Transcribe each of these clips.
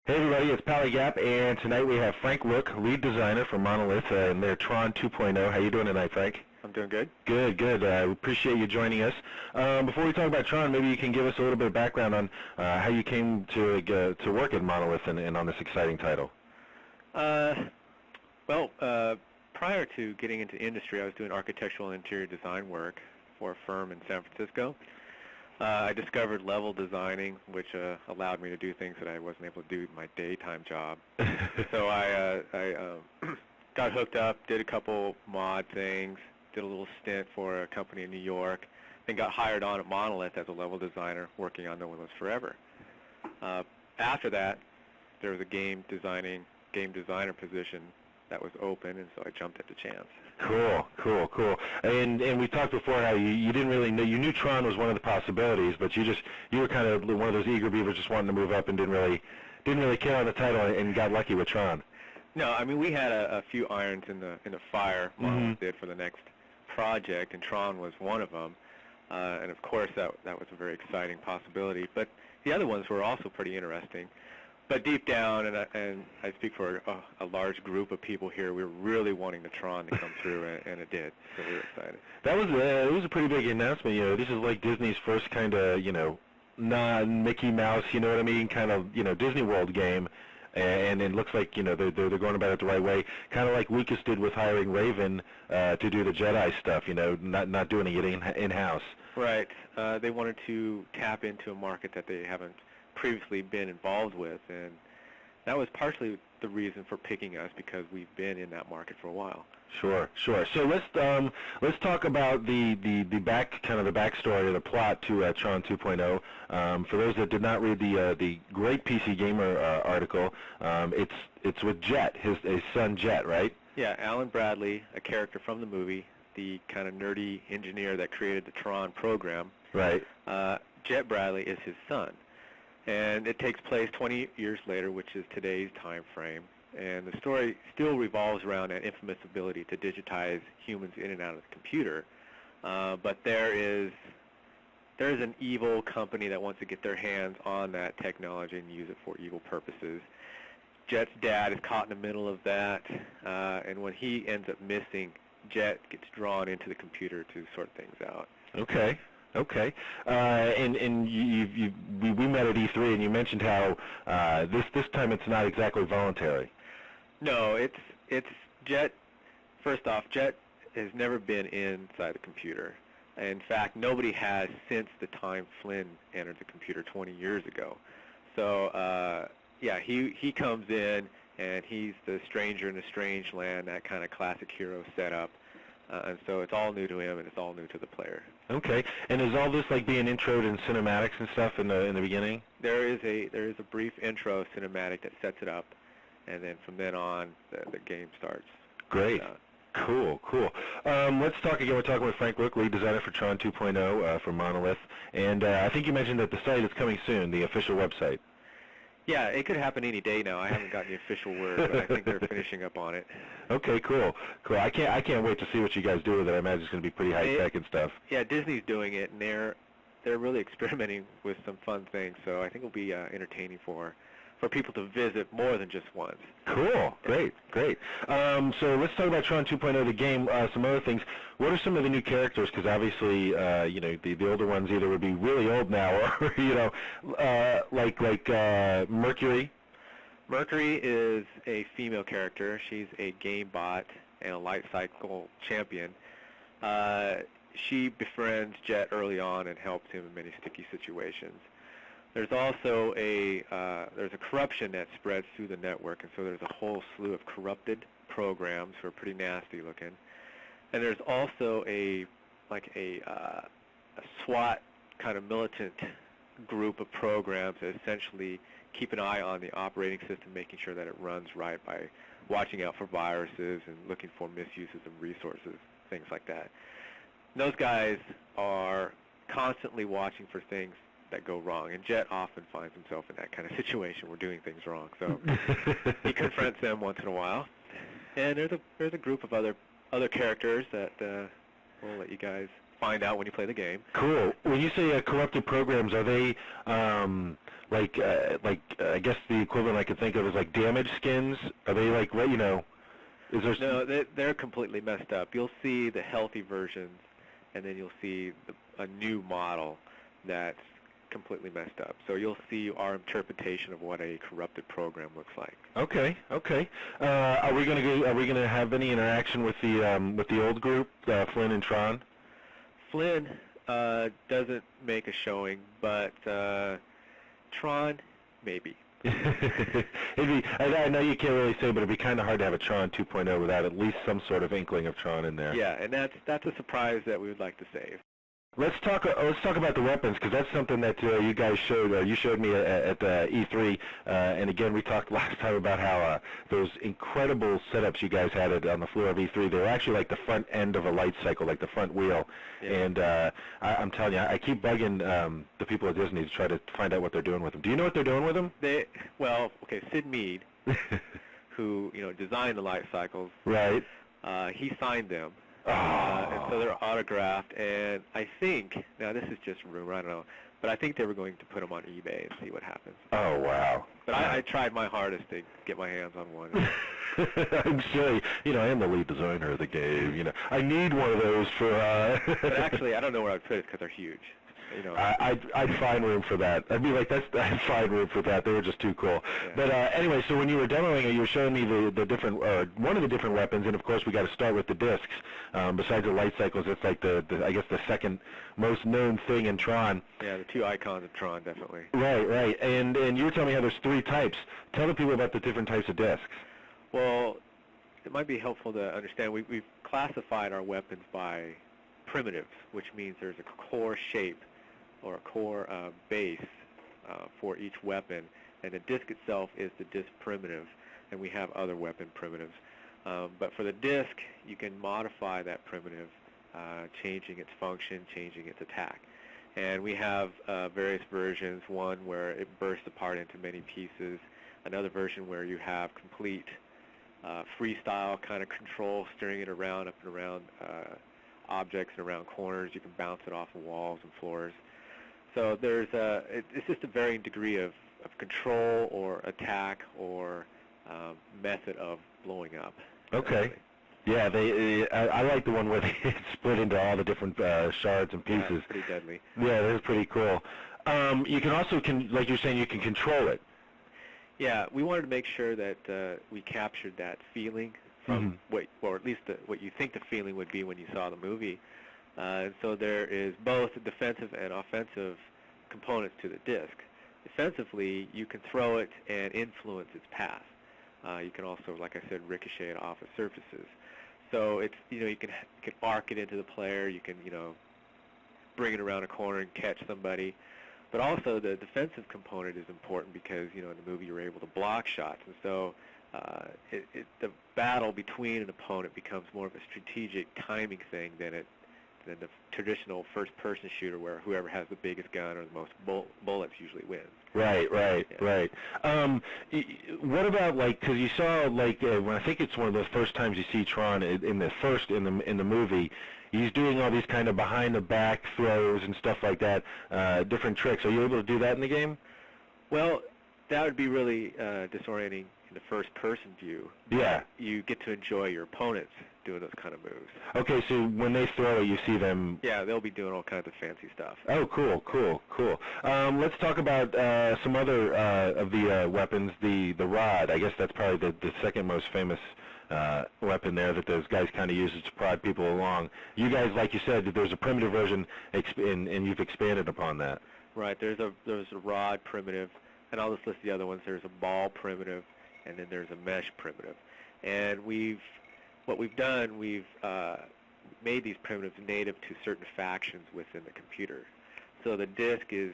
Hey everybody, it's Pally Gap, and tonight we have Frank Rooke, lead designer for Monolith, and their TRON 2.0. How you doing tonight, Frank? I'm doing good. Good, good. We appreciate you joining us. Before we talk about Tron, maybe you can give us a little bit of background on how you came to work at Monolith and on this exciting title. Prior to getting into industry, I was doing architectural and interior design work for a firm in San Francisco. I discovered level designing, which allowed me to do things that I wasn't able to do in my daytime job. So I got hooked up, did a couple mod things, did a little stint for a company in New York, then got hired on at Monolith as a level designer working on No One Lives Forever. After that, there was a game designer position that was open, and so I jumped at the chance. Cool. And we talked before how you didn't really know, you knew Tron was one of the possibilities, but you were kind of one of those eager beavers just wanting to move up and didn't really care on the title and got lucky with Tron. No, I mean we had a few irons in the fire. Monolith did for the next project, and Tron was one of them. And of course that was a very exciting possibility. But the other ones were also pretty interesting. But deep down, and I speak for a large group of people here, we were really wanting the Tron to come through, and it did. So we were excited. That was it was a pretty big announcement. You know, this is like Disney's first kind of non-Mickey Mouse, you know what I mean, kind of Disney World game. And it looks like they're going about it the right way, kind of like Lucas did with hiring Raven to do the Jedi stuff. Not doing it in-house. Right. They wanted to tap into a market that they haven't previously been involved with, and that was partially the reason for picking us, because we've been in that market for a while. Sure. So let's talk about the backstory or the plot to Tron 2.0. For those that did not read the great PC Gamer article, it's with Jet, his son Jet, right? Yeah, Alan Bradley, a character from the movie, the kind of nerdy engineer that created the Tron program. Right. Jet Bradley is his son. And it takes place 20 years later, which is today's time frame. And the story still revolves around that infamous ability to digitize humans in and out of the computer. But there is an evil company that wants to get their hands on that technology and use it for evil purposes. Jet's dad is caught in the middle of that, and when he ends up missing, Jet gets drawn into the computer to sort things out. Okay. And we met at E3, and you mentioned how this time it's not exactly voluntary. No, it's Jet. First off, Jet has never been inside the computer. In fact, nobody has since the time Flynn entered the computer 20 years ago. So he comes in, and he's the stranger in a strange land, that kind of classic hero setup. And so it's all new to him, and it's all new to the player. Okay. And is all this like being introed in cinematics and stuff in the beginning? There is a brief intro cinematic that sets it up, and then from then on the game starts. Great. Cool. Let's talk again. We're talking with Frank Rooke, lead designer for Tron 2.0 for Monolith, and I think you mentioned that the site is coming soon, the official website. Yeah, it could happen any day now. I haven't gotten the official word, but I think they're finishing up on it. Okay, cool. I can't wait to see what you guys do with it. I imagine it's going to be pretty high tech and stuff. Yeah, Disney's doing it, and they're really experimenting with some fun things. So I think it'll be entertaining for people to visit more than just once. Cool. Great. So let's talk about Tron 2.0, the game. Some other things. What are some of the new characters? Because obviously, the older ones either would be really old now, or like Mercury. Mercury is a female character. She's a game bot and a life cycle champion. She befriends Jet early on and helps him in many sticky situations. There's also there's a corruption that spreads through the network, and so there's a whole slew of corrupted programs who are pretty nasty looking. And there's also a SWAT kind of militant group of programs that essentially keep an eye on the operating system, making sure that it runs right by watching out for viruses and looking for misuses of resources, things like that. And those guys are constantly watching for things that go wrong, and Jet often finds himself in that kind of situation where doing things wrong. So he confronts them once in a while. And there's a group of other characters that we'll let you guys find out when you play the game. Cool. When you say corrupted programs, are they I guess the equivalent I could think of is like damage skins? Are they like, you know, is there... No, they're completely messed up. You'll see the healthy versions, and then you'll see a new model that's completely messed up. So you'll see our interpretation of what a corrupted program looks like. Okay. Are we gonna have any interaction with the old group, Flynn and Tron? Flynn doesn't make a showing, but Tron, maybe. I know you can't really say, but it'd be kind of hard to have a TRON 2.0 without at least some sort of inkling of Tron in there. Yeah, and that's a surprise that we would like to save. Let's talk about the weapons, because that's something that you guys showed. You showed me at E3, and again we talked last time about how those incredible setups you guys had on the floor of E3. They were actually like the front end of a light cycle, like the front wheel. Yeah. And I'm telling you, I keep bugging the people at Disney to try to find out what they're doing with them. Do you know what they're doing with them? Sid Mead, who designed the light cycles, right? He signed them. Oh. And so they're autographed, and I think, now this is just rumor, I don't know, but I think they were going to put them on eBay and see what happens. Oh, wow. But I tried my hardest to get my hands on one. I'm silly. I am the lead designer of the game. I need one of those for... But actually, I don't know where I'd put it because they're huge. I'd find room for that. I'd be like, I'd find room for that. They were just too cool. Yeah. But anyway, so when you were demoing it, you were showing me the different, one of the different weapons, and of course we got to start with the discs. Besides the light cycles, it's like I guess the second most known thing in Tron. Yeah, the two icons of Tron, definitely. Right. And you were telling me how there's 3 types. Tell the people about the different types of discs. Well, it might be helpful to understand. We've classified our weapons by primitives, which means there's a core shape or a core base for each weapon, and the disc itself is the disc primitive, and we have other weapon primitives. But for the disc, you can modify that primitive, changing its function, changing its attack. And we have various versions, one where it bursts apart into many pieces, another version where you have complete freestyle kind of control, steering it around, up and around objects and around corners. You can bounce it off of walls and floors. So it's just a varying degree of control or attack or method of blowing up. Okay. Yeah, I like the one where they split into all the different shards and pieces. Yeah, it's pretty deadly. Yeah, that is pretty cool. You can also, like you're saying, you can control it. Yeah, we wanted to make sure that we captured that feeling from or at least what you think the feeling would be when you saw the movie. And so there is both defensive and offensive components to the disc. Defensively, you can throw it and influence its path. You can also, like I said, ricochet it off of surfaces. So it's you can arc it into the player. You can bring it around a corner and catch somebody. But also the defensive component is important because in the movie you're able to block shots, and so the battle between an opponent becomes more of a strategic timing thing than the traditional first-person shooter where whoever has the biggest gun or the most bullets usually wins. Right. Yeah. What about because you saw when I think it's one of the first times you see Tron in the movie, he's doing all these kind of behind-the-back throws and stuff like that, different tricks. Are you able to do that in the game? Well, that would be really disorienting in the first-person view. Yeah. You get to enjoy your opponents doing those kind of moves. Okay, so when they throw it, you see them... Yeah, they'll be doing all kinds of fancy stuff. Oh, cool. Let's talk about some other of the weapons. The rod, I guess that's probably the second most famous weapon there that those guys kind of use to prod people along. You guys, like you said, there's a primitive version, and you've expanded upon that. Right, there's a rod primitive, and I'll just list the other ones. There's a ball primitive, and then there's a mesh primitive. And we've made these primitives native to certain factions within the computer. So the disc is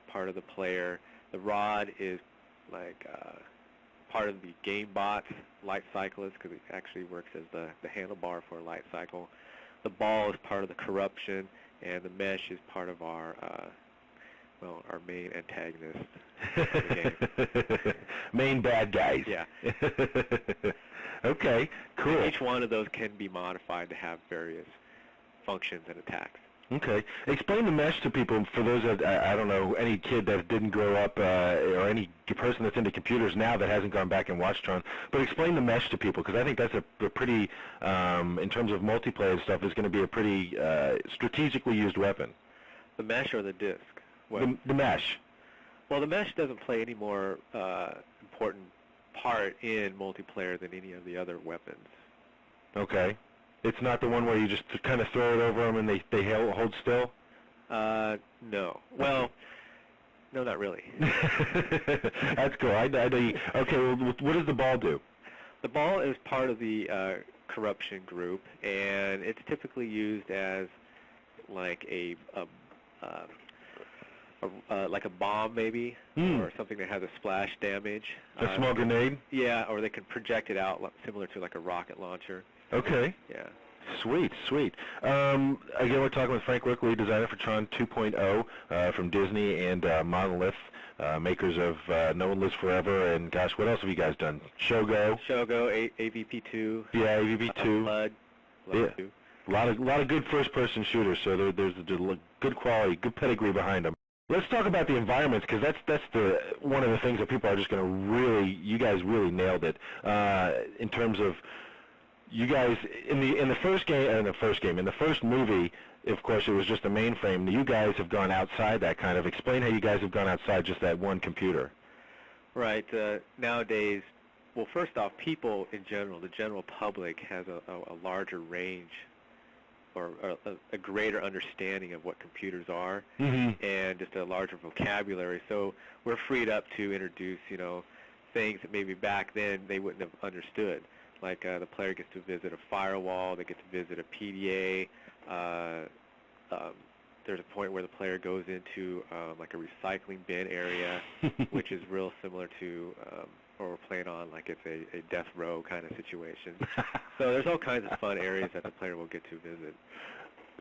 part of the player. The rod is part of the game bot light cyclist because it actually works as the handlebar for a light cycle. The ball is part of the corruption, and the mesh is part of our main antagonist of the game. Main bad guys. Yeah. Okay, cool. And each one of those can be modified to have various functions and attacks. Okay. Explain the mesh to people, for those that, I don't know, any kid that didn't grow up, or any person that's into computers now that hasn't gone back and watched Tron, but explain the mesh to people, because I think that's a pretty, in terms of multiplayer and stuff, is going to be a pretty strategically used weapon. The mesh or the disc? The mesh. Well, the mesh doesn't play any more important part in multiplayer than any of the other weapons. Okay. It's not the one where you just kind of throw it over them and they hold still? No. Well, no, not really. That's cool. I know you. Okay, well, what does the ball do? The ball is part of the corruption group, and it's typically used as like like a bomb, maybe, or something that has a splash damage. A small grenade? Yeah, or they can project it out similar to like a rocket launcher. Okay. Yeah. Sweet, sweet. Again, we're talking with Frank Rooke, lead designer for TRON 2.0 from Disney and Monolith, makers of No One Lives Forever, and gosh, what else have you guys done? Shogo, AVP2. Yeah, AVP2. Blood. Yeah. 2. A lot of good first-person shooters, so there's good quality, good pedigree behind them. Let's talk about the environments, because that's one of the things that people are just going to really, you guys really nailed it, in terms of you guys, in the first movie, of course, it was just a mainframe. You guys have gone outside that kind of. Explain how you guys have gone outside just that one computer. Right. Nowadays, well, first off, people in general, the general public, has a larger range or a greater understanding of what computers are, and just a larger vocabulary. So we're freed up to introduce, things that maybe back then they wouldn't have understood. Like the player gets to visit a firewall, they get to visit a PDA. There's a point where the player goes into like a recycling bin area, which is real similar to, or we're playing on like it's a death row kind of situation. So there's all kinds of fun areas that the player will get to visit.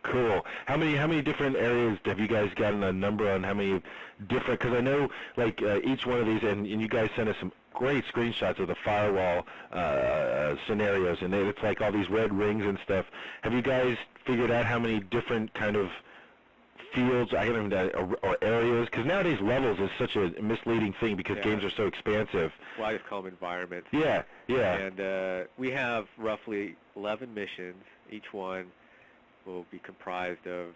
Cool. How many different areas have you guys gotten a number on? How many different? Because I know like each one of these, and you guys sent us some great screenshots of the firewall scenarios, and it's like all these red rings and stuff. Have you guys figured out how many different kind of fields, or areas? Because nowadays levels is such a misleading thing because games are so expansive. Well, I just call them environments. Yeah, yeah. And we have roughly 11 missions. Each one will be comprised of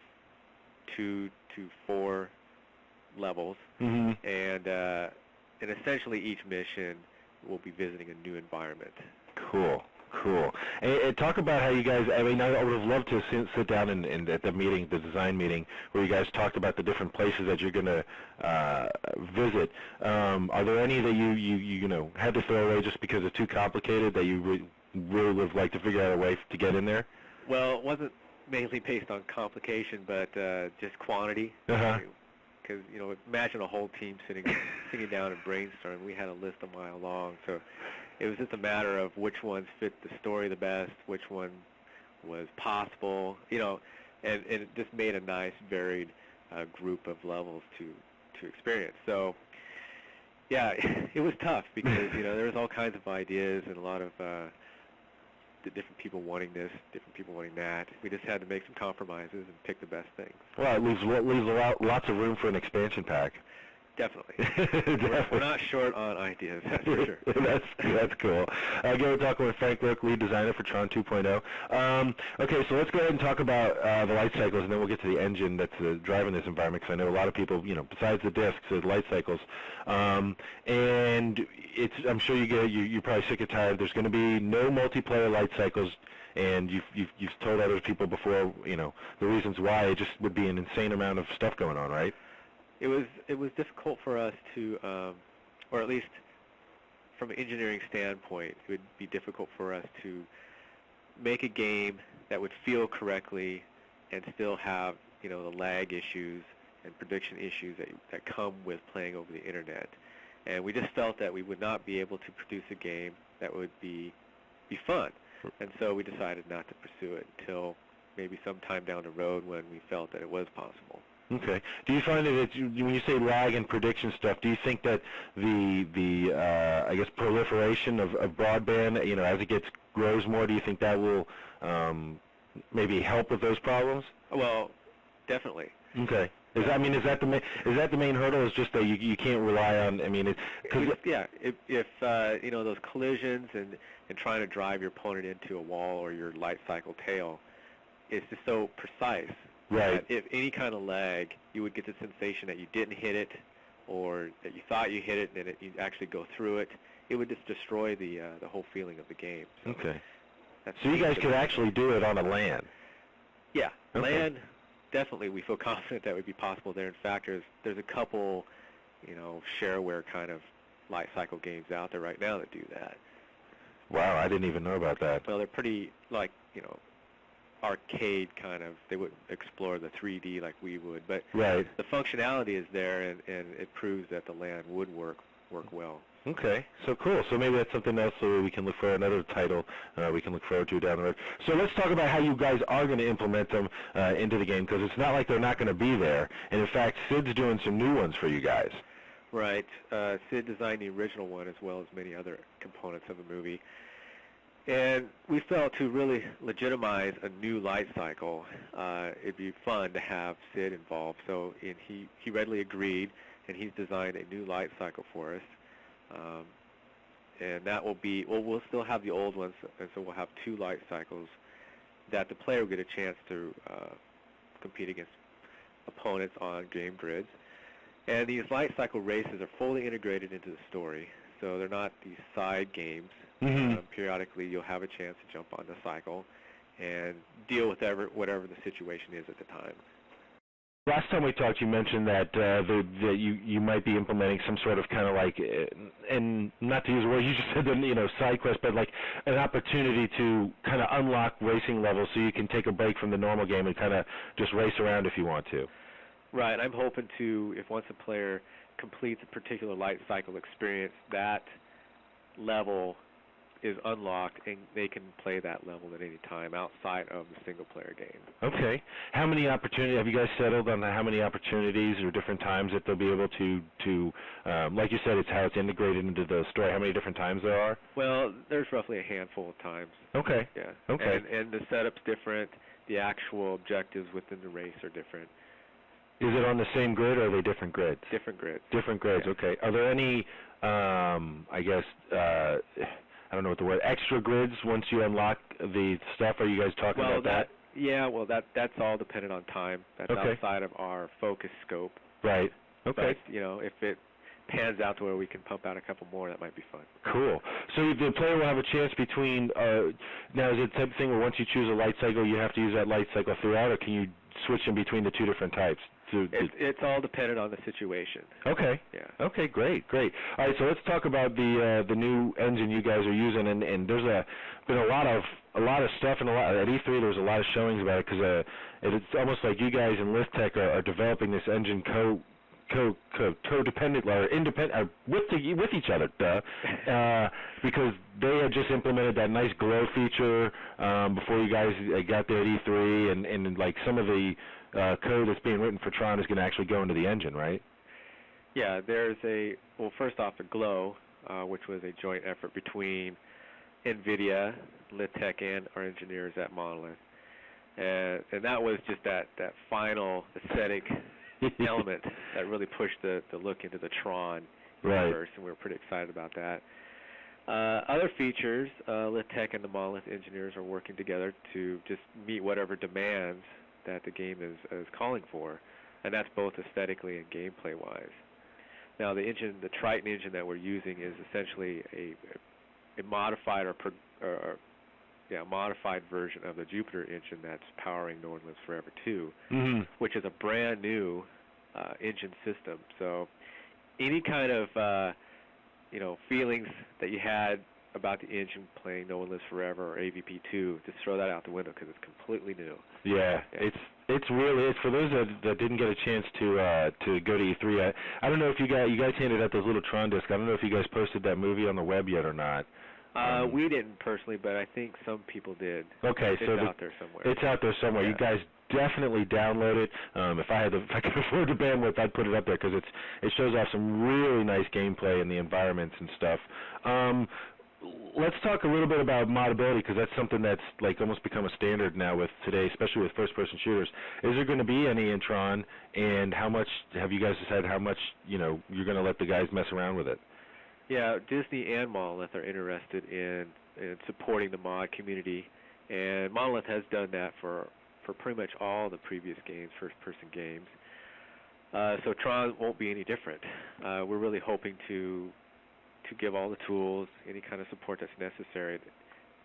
2 to 4 levels, and essentially each mission will be visiting a new environment. Cool, cool. And talk about how you guys, I would have loved to sit down and at the meeting, the design meeting, where you guys talked about the different places that you're going to visit. Are there any that you had to throw away just because it's too complicated that you really would have liked to figure out a way to get in there? Well, it wasn't mainly based on complication, but just quantity. Because, imagine a whole team sitting down and brainstorming. We had a list a mile long, so it was just a matter of which ones fit the story the best, which one was possible, and it just made a nice, varied group of levels to experience. So, yeah, it was tough because, there was all kinds of ideas and a lot of the different people wanting this, different people wanting that. We just had to make some compromises and pick the best things. Well, it leaves lots of room for an expansion pack. Definitely. We're not short on ideas, that's for sure. That's cool. Again, we're talking with Frank Rooke, lead designer for TRON 2.0. Okay, so let's go ahead and talk about the light cycles, and then we'll get to the engine that's driving this environment, because I know a lot of people, besides the discs, the light cycles. And I'm sure you're probably sick and tired. There's going to be no multiplayer light cycles, and you've told other people before, the reasons why. It just would be an insane amount of stuff going on, right? It was difficult for us to, or at least from an engineering standpoint, it would be difficult for us to make a game that would feel correctly and still have, the lag issues and prediction issues that come with playing over the internet. And we just felt that we would not be able to produce a game that would be fun. And so we decided not to pursue it until maybe sometime down the road when we felt that it was possible. Okay. Do you find that when you say lag and prediction stuff, do you think that the I guess proliferation of broadband, as it grows more, do you think that will maybe help with those problems? Well, definitely. Okay. Is that the main hurdle? Is just that you can't rely on? I mean, if those collisions and trying to drive your opponent into a wall or your light cycle tail, it's just so precise. Right. If any kind of lag, you would get the sensation that you didn't hit it, or that you thought you hit it and then you actually go through it. It would just destroy the whole feeling of the game. So okay. So you guys could actually do it on a LAN? Yeah. Okay. LAN, definitely we feel confident that would be possible there. In fact, there's a couple, shareware kind of light cycle games out there right now that do that. Wow, I didn't even know about that. Well, they're pretty, arcade kind of. They wouldn't explore the 3D like we would, but right. The functionality is there, and it proves that the LAN would work well. Okay, so cool. So maybe that's something else so we can look for another title we can look forward to down the road. So let's talk about how you guys are going to implement them into the game, because it's not like they're not going to be there. And in fact, Sid's doing some new ones for you guys. Right. Sid designed the original one as well as many other components of the movie. And we felt to really legitimize a new light cycle, it'd be fun to have Sid involved. So he readily agreed, and he's designed a new light cycle for us. And that will be, we'll still have the old ones, and so we'll have two light cycles that the player will get a chance to compete against opponents on game grids. And these light cycle races are fully integrated into the story, so they're not these side games. Mm-hmm. Periodically, you'll have a chance to jump on the cycle and deal with whatever the situation is at the time. Last time we talked, you mentioned that you might be implementing some sort of kind of like, and not to use a word, you just said side quest, but like an opportunity to kind of unlock racing levels so you can take a break from the normal game and kind of just race around if you want to. Right. I'm hoping to, if once a player completes a particular light cycle experience, that level is unlocked, and they can play that level at any time outside of the single-player game. Okay. How many opportunities, have you guys settled on how many opportunities or different times that they'll be able to like you said, it's how it's integrated into the story, how many different times there are? Well, there's roughly a handful of times. Okay. Yeah. Okay. And the setup's different. The actual objectives within the race are different. Is it on the same grid, or are they different grids? Different grids. Different grids, yeah. Okay. Are there any, I don't know what the word, extra grids once you unlock the stuff? Are you guys talking about that? Yeah, well, that's all dependent on time. That's okay. outside of our focus scope. Right. Okay. But, if it pans out to where we can pump out a couple more, that might be fun. Cool. So the player will have a chance between, now is it the type of thing where once you choose a light cycle, you have to use that light cycle throughout, or can you switch in between the two different types? It's all dependent on the situation. Okay. Yeah. Okay, great. All right, so let's talk about the new engine you guys are using, and there's been a lot of stuff, and at E3 there was a lot of showings about it, because it's almost like you guys in LithTech are developing this engine co-dependent or independent with each other, because they had just implemented that nice glow feature before you guys got there at E3, and like some of the code that's being written for TRON is going to actually go into the engine, right? Yeah, there's first off, the glow, which was a joint effort between NVIDIA, LithTech, and our engineers at Monolith, and that was just that final aesthetic element that really pushed the look into the TRON universe, and we were pretty excited about that. Other features, LithTech and the Monolith engineers are working together to just meet whatever demands that the game is calling for, and that's both aesthetically and gameplay-wise. Now, the Triton engine that we're using is essentially a modified modified version of the Jupiter engine that's powering No One Lives Forever 2, mm-hmm. which is a brand new engine system. So any kind of feelings that you had about the engine playing No One Lives Forever or AVP2, just throw that out the window because it's completely new. Yeah. It's really, for those that didn't get a chance to go to E3. I don't know if you guys handed out those little Tron discs. I don't know if you guys posted that movie on the web yet or not. We didn't personally, but I think some people did. Okay, it's out there somewhere. It's out there somewhere. Yeah. You guys definitely download it. If I could afford the bandwidth, I'd put it up there because it shows off some really nice gameplay and the environments and stuff. let's talk a little bit about moddability, because that's something that's like almost become a standard now with today, especially with first-person shooters. Is there going to be any in Tron, and how much have you guys decided how much you're going to let the guys mess around with it? Yeah, Disney and Monolith are interested in supporting the mod community, and Monolith has done that for pretty much all the previous games, first-person games. So Tron won't be any different. We're really hoping to give all the tools, any kind of support that's necessary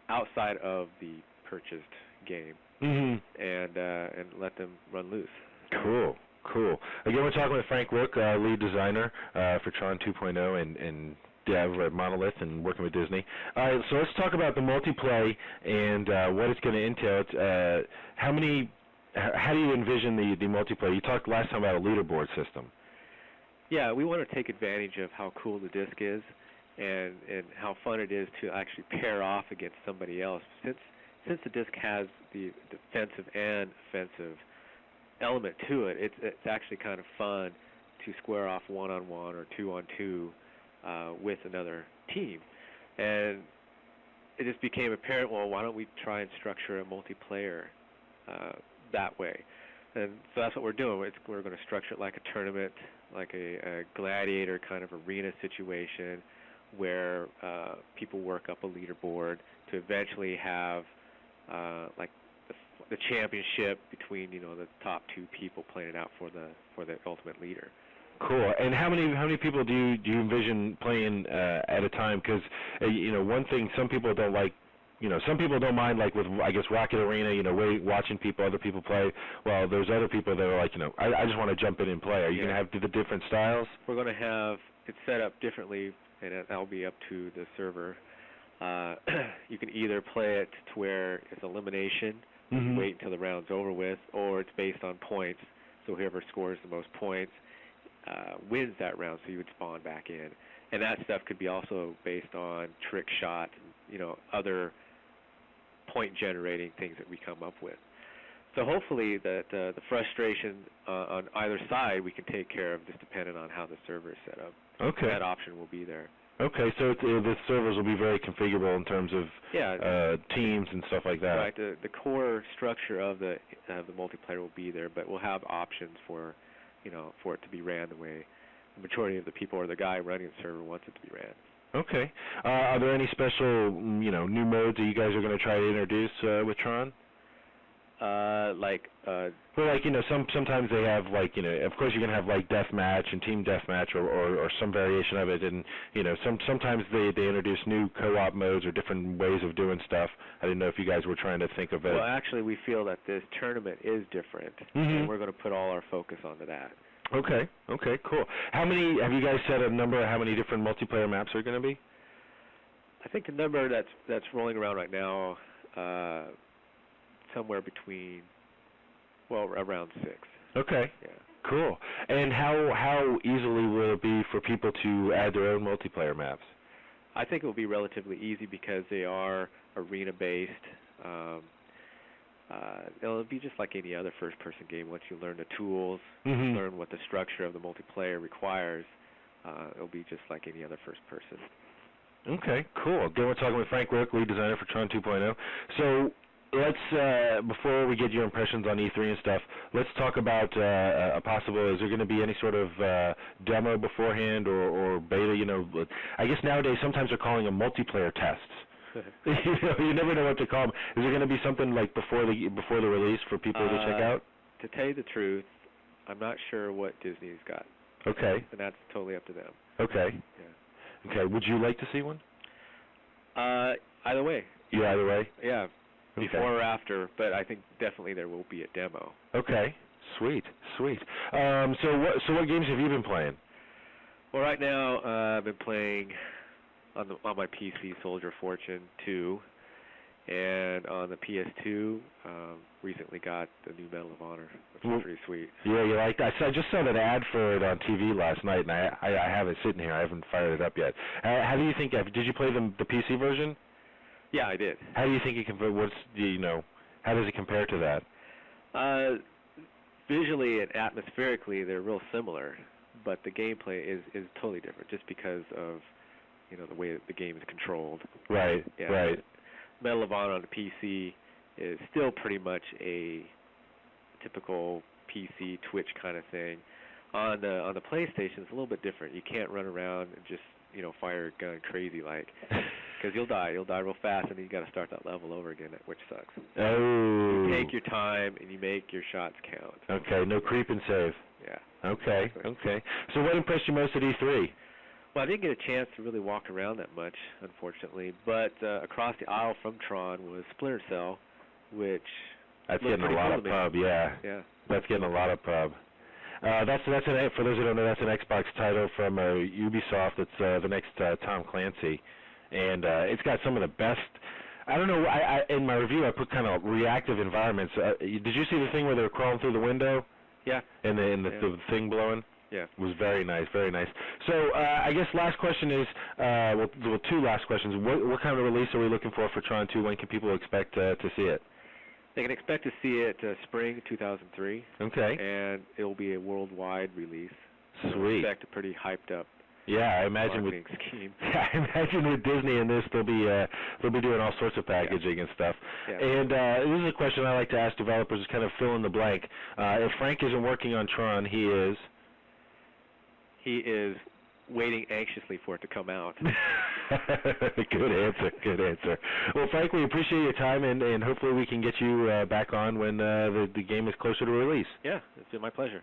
outside of the purchased game, and let them run loose. Cool. Again, we're talking with Frank Rooke, lead designer for TRON 2.0 and dev at Monolith and working with Disney. All right, so let's talk about the multiplayer and what it's going to entail. How do you envision the multiplayer? You talked last time about a leaderboard system. Yeah, we want to take advantage of how cool the disc is and how fun it is to actually pair off against somebody else. Since the disc has the defensive and offensive element to it, it's actually kind of fun to square off one-on-one or two-on-two with another team. And it just became apparent, well, why don't we try and structure a multiplayer that way? And so that's what we're doing. We're going to structure it like a tournament, like a gladiator kind of arena situation where people work up a leaderboard to eventually have like the championship between the top two people playing it out for the ultimate leader. Cool. And how many people do you envision playing at a time? Because one thing some people don't like. Some people don't mind, like with, I guess, Rocket Arena, watching other people play. Well, there's other people that are like, I just want to jump in and play. Are you going to have the different styles? We're going to have it set up differently, and that'll be up to the server. You can either play it to where it's elimination, wait until the round's over with, or it's based on points. So whoever scores the most points wins that round, so you would spawn back in. And that stuff could be also based on trick shot, other point-generating things that we come up with. So hopefully that the frustration on either side we can take care of, just depending on how the server is set up. Okay. That option will be there. Okay, so the servers will be very configurable in terms of teams and stuff like that. Right. The core structure of the multiplayer will be there, but we'll have options for it to be ran the way the majority of the people or the guy running the server wants it to be ran. Okay. Are there any special, new modes that you guys are going to try to introduce with Tron? Sometimes they have of course you're going to have like deathmatch and team deathmatch or some variation of it, and sometimes they introduce new co-op modes or different ways of doing stuff. I didn't know if you guys were trying to think of it. Well, actually, we feel that this tournament is different, and we're going to put all our focus onto that. Okay, cool. Have you guys set a number of how many different multiplayer maps are going to be? I think the number that's rolling around right now, somewhere between, around 6. Okay. Yeah. Cool. And how easily will it be for people to add their own multiplayer maps? I think it will be relatively easy because they are arena-based. It'll be just like any other first-person game. Once you learn the tools, learn what the structure of the multiplayer requires, it'll be just like any other first-person. Okay, cool. Again, we're talking with Frank Rooke, lead designer for TRON 2.0. So let's, before we get your impressions on E3 and stuff, let's talk about a possible, is there going to be any sort of demo beforehand or beta? I guess nowadays sometimes they're calling them multiplayer tests. You never know what to call them. Is there going to be something like before the release for people to check out? To tell you the truth, I'm not sure what Disney's got. Okay. And that's totally up to them. Okay. Yeah. Okay. Would you like to see one? Either way. Yeah, either way? Yeah. Before or after, but I think definitely there will be a demo. Okay. Sweet. So what games have you been playing? Well, right now I've been playing on my PC Soldier of Fortune 2, and on the PS2 recently got the new Medal of Honor, which is pretty sweet. Yeah, you like that? I just saw that ad for it on TV last night, and I have it sitting here. I haven't fired it up yet. How do you think? Did you play the PC version? Yeah, I did. How do you think it compares? How does it compare to that? Visually and atmospherically, they're real similar, but the gameplay is totally different, just because of the way that the game is controlled. Right, Yeah. right. Medal of Honor on the PC is still pretty much a typical PC Twitch kind of thing. On the PlayStation, it's a little bit different. You can't run around and just fire a gun crazy because you'll die. You'll die real fast, and then you got to start that level over again, which sucks. Oh. You take your time and you make your shots count. Okay, no creep and save. Yeah. Okay, Exactly. okay. So what impressed you most at E3? Well, I didn't get a chance to really walk around that much, unfortunately. But across the aisle from Tron was Splinter Cell, which That's looked getting a pretty lot cool of to me. pub, yeah. Yeah. That's getting a lot of pub. That's for those who don't know, that's an Xbox title from Ubisoft. It's the next Tom Clancy, and it's got some of the best. I don't know. I in my review I put kind of reactive environments. Did you see the thing where they were crawling through the window? Yeah. And the thing blowing? Yeah. It was very nice, very nice. So I guess last question is, well, two last questions. What kind of release are we looking for Tron 2? When can people expect to see it? They can expect to see it spring 2003. Okay. And it will be a worldwide release. So Sweet. expect a pretty hyped up Yeah, I imagine marketing scheme. I imagine with Disney and this, they'll be doing all sorts of packaging and stuff. Yeah. And this is a question I like to ask developers, is kind of fill in the blank. If Frank isn't working on Tron, he is. He is waiting anxiously for it to come out. Good answer. Good answer. Well, Frank, we appreciate your time, and hopefully we can get you back on when the game is closer to release. Yeah, it's been my pleasure.